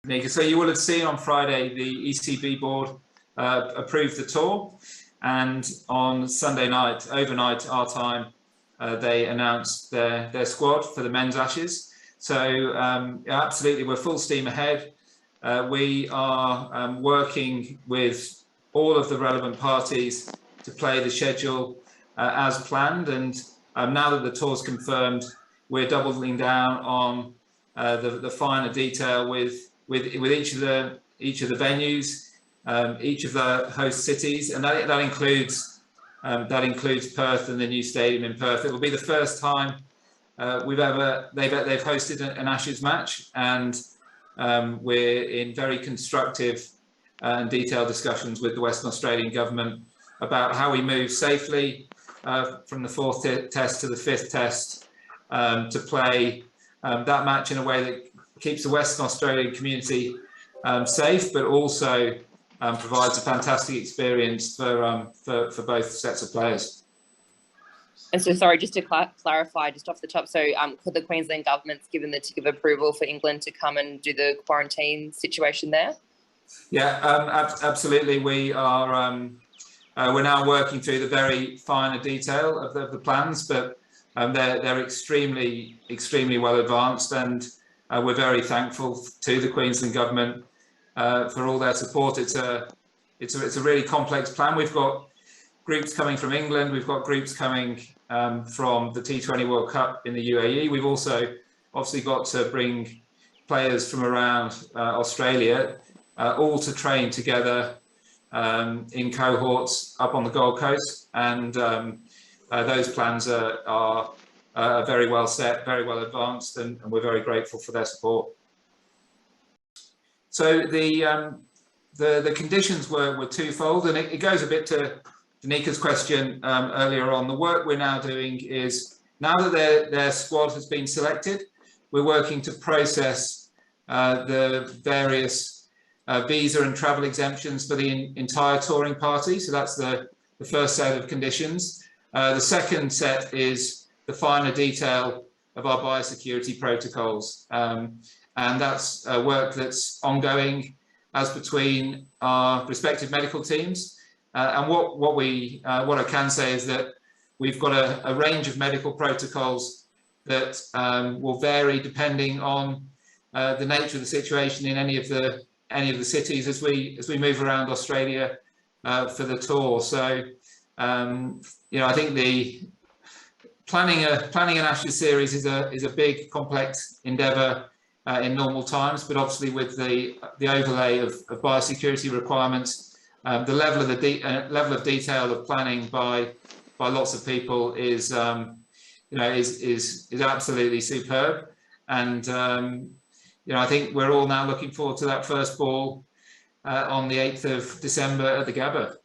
Nika. So you will have seen on Friday the ECB board approved the tour, and on Sunday night, overnight our time, they announced their squad for the men's Ashes. So absolutely, we're full steam ahead. We are working with all of the relevant parties to play the schedule as planned, and now that the tour's confirmed, we're doubling down on the finer detail with each of the venues, each of the host cities, and that includes Perth and the new stadium in Perth. It will be the first time they've hosted an Ashes match, and we're in very constructive and detailed discussions with the Western Australian government about how we move safely from the fourth test to the fifth test to play that match in a way that keeps the Western Australian community safe, but also provides a fantastic experience for both sets of players. And so, sorry, just to clarify, just off the top, so could the Queensland government's given the tick of approval for England to come and do the quarantine situation there? Yeah, absolutely. We are. We're now working through the very finer detail of the plans, but they're extremely well advanced, and we're very thankful to the Queensland government for all their support. It's a really complex plan. We've got groups coming from England. We've got groups coming from the T20 World Cup in the UAE. We've also obviously got to bring players from around Australia, all to train together in cohorts up on the Gold Coast, and those plans are very well set, very well advanced, and we're very grateful for their support. So the conditions were twofold, and it goes a bit to Nika's question earlier on. The work we're now doing is, now that their squad has been selected, we're working to process the various visa and travel exemptions for the entire touring party. So that's the first set of conditions. The second set is the finer detail of our biosecurity protocols. And that's work that's ongoing as between our respective medical teams. And what I can say is that we've got a range of medical protocols that will vary depending on the nature of the situation in any of the cities as we move around Australia for the tour. So I think the planning an Ashes series is a big, complex endeavour in normal times, but obviously with the overlay of biosecurity requirements, the level of detail of planning by lots of people is absolutely superb, and I think we're all now looking forward to that first ball on the 8th of December at the Gabba.